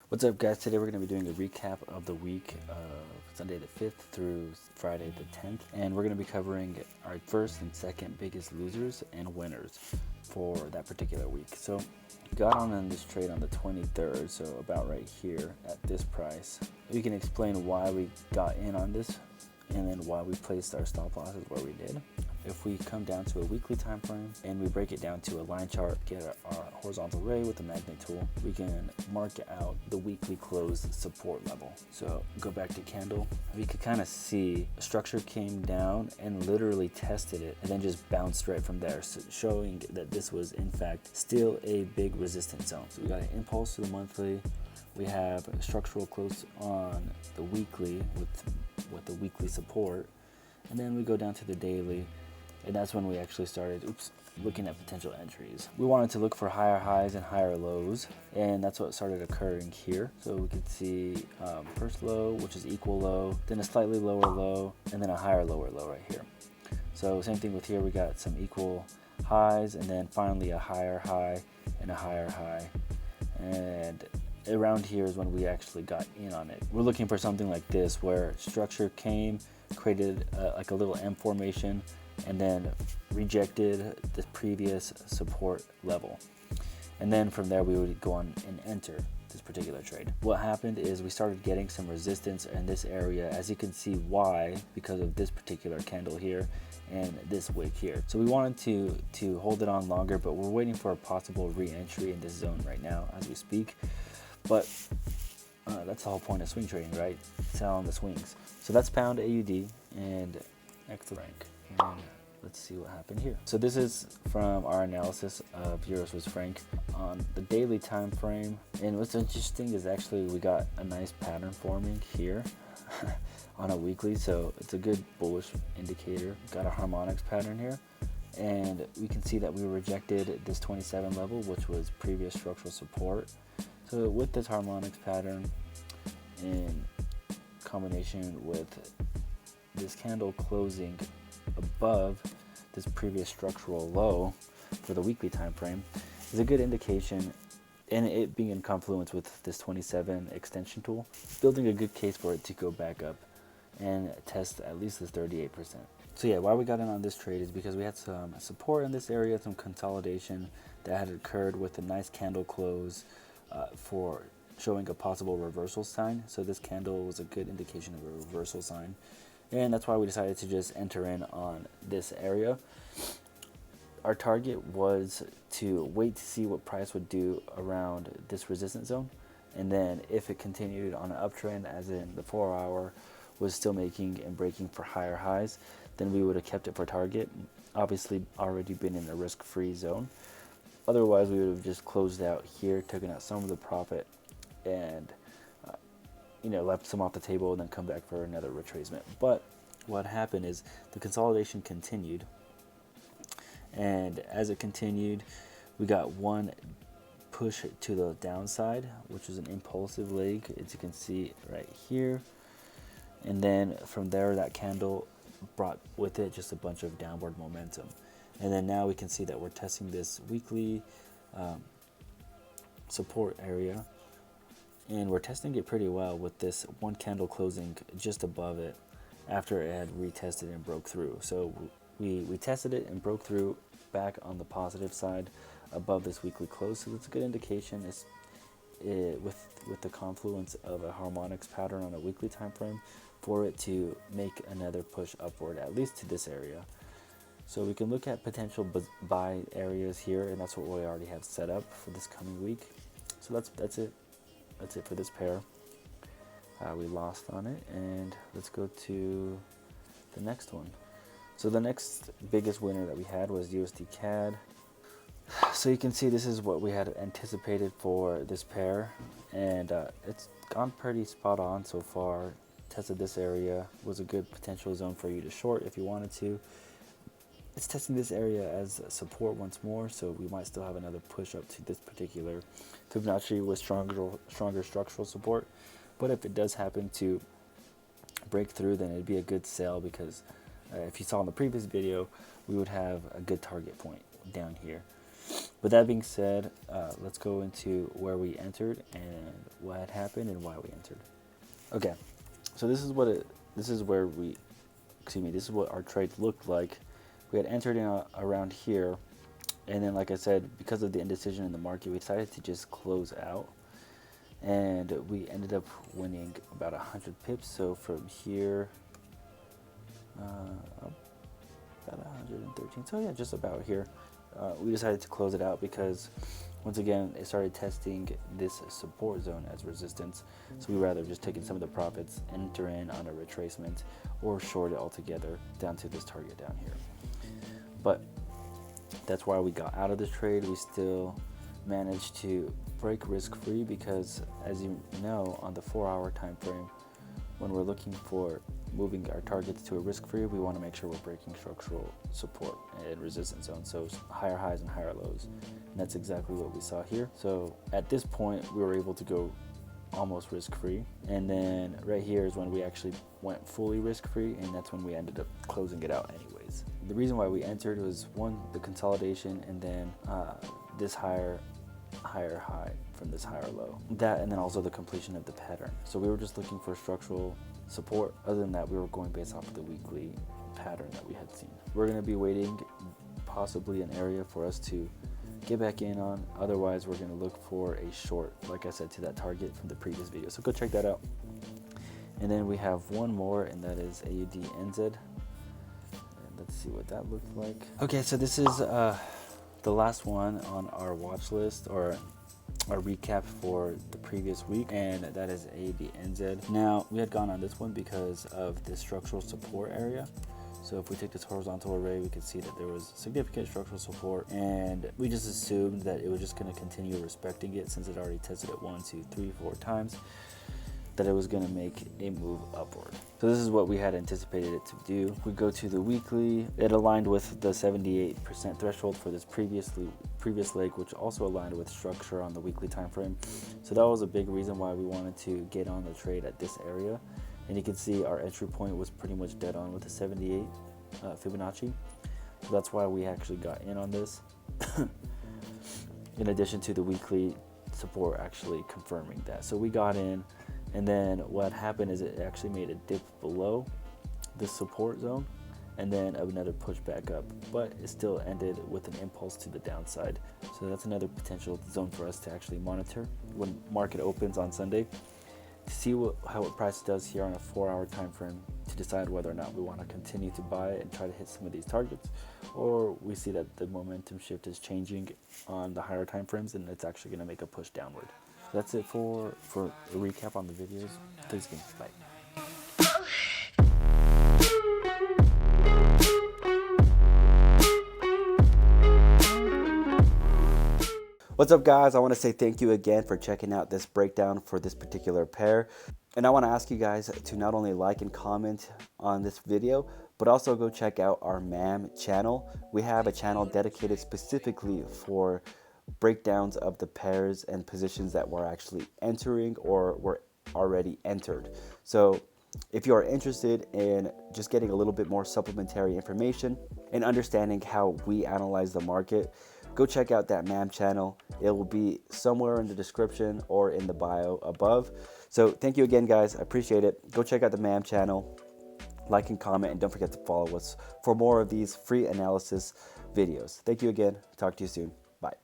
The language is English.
What's up, guys? Today we're going to be doing a recap of the week of Sunday the 5th through Friday the 10th, and we're going to be covering our first and second biggest losers and winners for that particular week. So we got on this trade on the 23rd, so about right here at this price. We can explain why we got in on this and then why we placed our stop losses where we did. If we come down to a weekly time frame and we break it down to a line chart, get our horizontal ray with the magnet tool, we can mark out the weekly close support level. So go back to candle. We could kind of see the structure came down and literally tested it and then just bounced right from there, so showing that this was in fact still a big resistance zone. So we got an impulse to the monthly. We have a structural close on the weekly with the weekly support, and then we go down to the daily. And that's when we actually started looking at potential entries. We wanted to look for higher highs and higher lows, and that's what started occurring here. So we could see first low, which is equal low, then a slightly lower low, and then a higher lower low right here. So same thing with here, we got some equal highs, and then finally a higher high and a higher high. And around here is when we actually got in on it. We're looking for something like this, where structure came, created like a little M formation, and then rejected the previous support level. And then from there we would go on and enter this particular trade. What happened is we started getting some resistance in this area, as you can see why, because of this particular candle here and this wick here. So we wanted to hold it on longer, but we're waiting for a possible re-entry in this zone right now as we speak. But that's the whole point of swing trading, right? Sell on the swings. So that's pound AUD and next rank. And let's see what happened here. So this is from our analysis of Euro Swiss franc on the daily time frame. And what's interesting is actually we got a nice pattern forming here on a weekly. So it's a good bullish indicator. Got a harmonics pattern here. And we can see that we rejected this 27 level, which was previous structural support. So with this harmonics pattern in combination with this candle closing above this previous structural low for the weekly time frame is a good indication, and it being in confluence with this 27 extension tool, building a good case for it to go back up and test at least this 38%. So yeah, why we got in on this trade is because we had some support in this area, some consolidation that had occurred with a nice candle close for showing a possible reversal sign. So this candle was a good indication of a reversal sign, and that's why we decided to just enter in on this area. Our target was to wait to see what price would do around this resistance zone, and then if it continued on an uptrend, as in the 4-hour was still making and breaking for higher highs, then we would have kept it for target, obviously already been in a risk-free zone. Otherwise we would have just closed out here, taken out some of the profit, and left some off the table and then come back for another retracement. But what happened is the consolidation continued, and as it continued, we got one push to the downside, which was an impulsive leg, as you can see right here. And then from there, that candle brought with it just a bunch of downward momentum. And then now we can see that we're testing this weekly support area, and we're testing it pretty well with this one candle closing just above it after it had retested and broke through. So we tested it and broke through back on the positive side above this weekly close. So that's a good indication with the confluence of a harmonics pattern on a weekly time frame for it to make another push upward, at least to this area. So we can look at potential buy areas here, and that's what we already have set up for this coming week. So that's it. That's it for this pair. We lost on it, and let's go to the next one. So the next biggest winner that we had was USDCAD. So you can see this is what we had anticipated for this pair, and it's gone pretty spot on so far. Tested this area, was a good potential zone for you to short if you wanted to. It's testing this area as support once more, so we might still have another push up to this particular Fibonacci with stronger structural support. But if it does happen to break through, then it'd be a good sell, because if you saw in the previous video, we would have a good target point down here. With that being said, let's go into where we entered and what had happened and why we entered. Okay, so this is what this is where we, this is what our trade looked like. We had entered in around here, and then like I said, because of the indecision in the market, we decided to just close out, and we ended up winning about 100 pips. So from here, about 113. So yeah, just about here. We decided to close it out because once again it started testing this support zone as resistance, so we rather just taking some of the profits, enter in on a retracement, or short it altogether down to this target down here. But that's why we got out of this trade. We still managed to break risk-free because, as you know, on the 4-hour time frame, when we're looking for moving our targets to a risk-free, we want to make sure we're breaking structural support and resistance zones, so higher highs and higher lows. And that's exactly what we saw here. So at this point, we were able to go almost risk-free, and then right here is when we actually went fully risk-free, and that's when we ended up closing it out anyways. The reason why we entered was, one, the consolidation, and then this higher high from this higher low, that, and then also the completion of the pattern. So we were just looking for structural support. Other than that, we were going based off of the weekly pattern that we had seen. We're going to be waiting possibly an area for us to get back in on. Otherwise, we're going to look for a short, like I said, to that target from the previous video. So go check that out. And then we have one more, and that is ABN Zed. And let's see what that looked like. Okay, so this is the last one on our watch list, or our recap for the previous week, and that is ABN Zed. Now, we had gone on this one because of the structural support area. So if we take this horizontal array, we can see that there was significant structural support, and we just assumed that it was just going to continue respecting it since it already tested it 1, 2, 3, 4 times, that it was going to make a move upward. So this is what we had anticipated it to do. We go to the weekly. It aligned with the 78% threshold for this previous leg, which also aligned with structure on the weekly time frame. So that was a big reason why we wanted to get on the trade at this area. And you can see our entry point was pretty much dead on with the 78 Fibonacci. So that's why we actually got in on this. In addition to the weekly support actually confirming that. So we got in, and then what happened is it actually made a dip below the support zone, and then another push back up, but it still ended with an impulse to the downside. So that's another potential zone for us to actually monitor when market opens on Sunday, to see how price does here on a 4-hour time frame, to decide whether or not we want to continue to buy and try to hit some of these targets, or we see that the momentum shift is changing on the higher time frames and it's actually going to make a push downward. So that's it for a recap on the videos. Thanks again. Bye. What's up, guys? I want to say thank you again for checking out this breakdown for this particular pair. And I want to ask you guys to not only like and comment on this video, but also go check out our MAM channel. We have a channel dedicated specifically for breakdowns of the pairs and positions that we're actually entering or were already entered. So if you are interested in just getting a little bit more supplementary information and understanding how we analyze the market, go check out that MAM channel. It will be somewhere in the description or in the bio above. So thank you again, guys. I appreciate it. Go check out the MAM channel, like and comment, and don't forget to follow us for more of these free analysis videos. Thank you again. Talk to you soon. Bye.